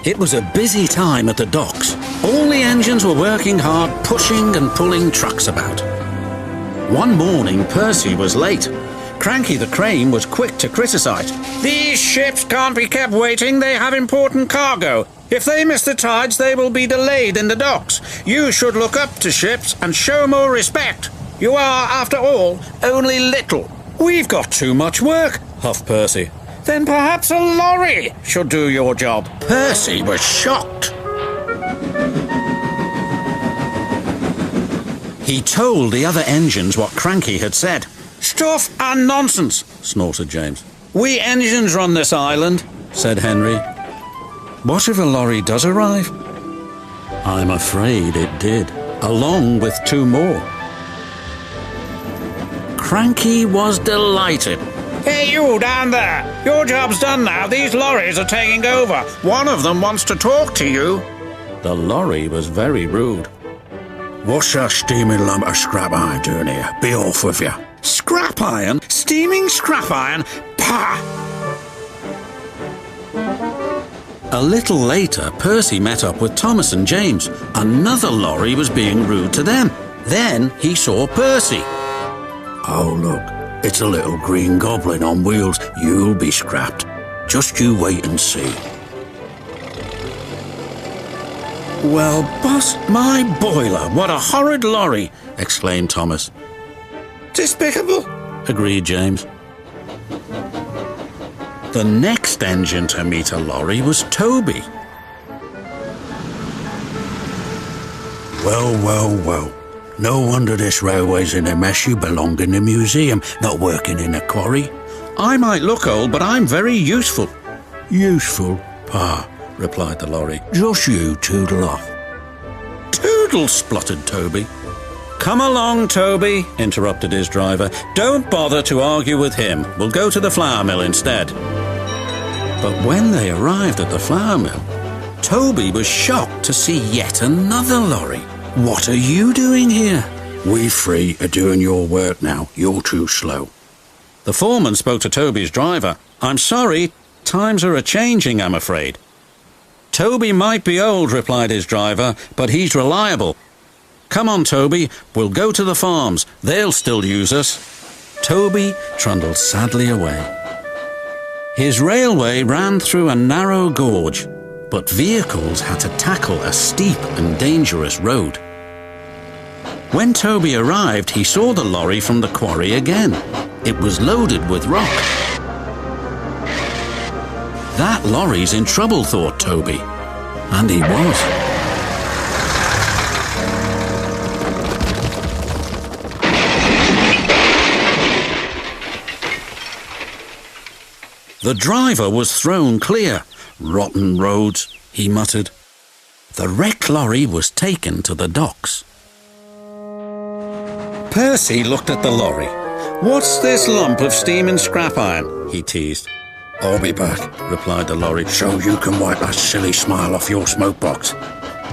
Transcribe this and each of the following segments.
It was a busy time at the docks. All the engines were working hard, pushing and pulling trucks about. One morning, Percy was late. Cranky the Crane was quick to criticise. "These ships can't be kept waiting, they have important cargo. If they miss the tides, they will be delayed in the docks. You should look up to ships and show more respect. You are, after all, only little." "We've got too much work," huffed Percy. "Then perhaps a lorry should do your job." Percy was shocked. He told the other engines what Cranky had said. "Stuff and nonsense," snorted James. "We engines run this island," said Henry. "What if a lorry does arrive?" I'm afraid it did, along with 2 more. Cranky was delighted. "Hey, you down there! Your job's done now. These lorries are taking over. One of them wants to talk to you." The lorry was very rude. "What's that steaming lump of scrap iron doing here? Be off with you." "Scrap iron? Steaming scrap iron? Pah!" A little later, Percy met up with Thomas and James. Another lorry was being rude to them. Then he saw Percy. "Oh, look, it's a little green goblin on wheels. You'll be scrapped. Just you wait and see." "Well, bust my boiler, what a horrid lorry!" exclaimed Thomas. "Despicable," agreed James. The next engine to meet a lorry was Toby. "Well, well, well. No wonder this railway's in a mess. You belong in a museum, not working in a quarry." "I might look old, but I'm very useful." "Useful? Pa," replied the lorry. "Just you toodle off." "Toodle," spluttered Toby. "Come along, Toby," interrupted his driver. "Don't bother to argue with him. We'll go to the flour mill instead." But when they arrived at the flour mill, Toby was shocked to see yet another lorry. "What are you doing here?" "We free are doing your work now. You're too slow." The foreman spoke to Toby's driver. "I'm sorry, times are a-changing, I'm afraid." "Toby might be old," replied his driver, "but he's reliable. Come on, Toby, we'll go to the farms. They'll still use us." Toby trundled sadly away. His railway ran through a narrow gorge, but vehicles had to tackle a steep and dangerous road. When Toby arrived, he saw the lorry from the quarry again. It was loaded with rock. "That lorry's in trouble," thought Toby. And he was. The driver was thrown clear. "Rotten roads," he muttered. The wrecked lorry was taken to the docks. Percy looked at the lorry. "What's this lump of steaming scrap iron?" he teased. "I'll be back," replied the lorry, "so you can wipe that silly smile off your smoke box."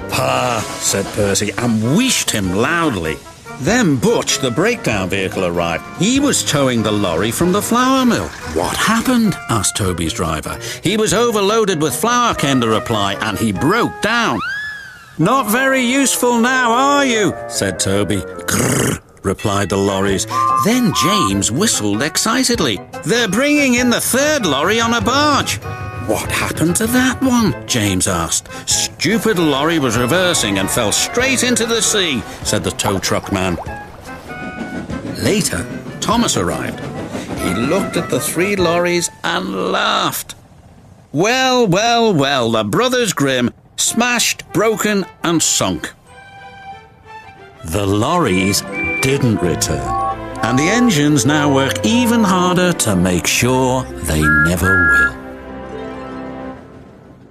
"Pa," said Percy, and wheeshed him loudly. Then Butch, the breakdown vehicle, arrived. He was towing the lorry from the flour mill. "What happened?" asked Toby's driver. "He was overloaded with flour," came the reply, "and he broke down." "Not very useful now, are you?" said Toby. "Grrr," replied the lorries. Then James whistled excitedly. "They're bringing in the 3rd lorry on a barge." "What happened to that one?" James asked. "Stupid lorry was reversing and fell straight into the sea," said the tow truck man. Later, Thomas arrived. He looked at the 3 lorries and laughed. Well, well, well, the Brothers Grimm, smashed, broken and sunk. The lorries didn't return, and the engines now work even harder to make sure they never will.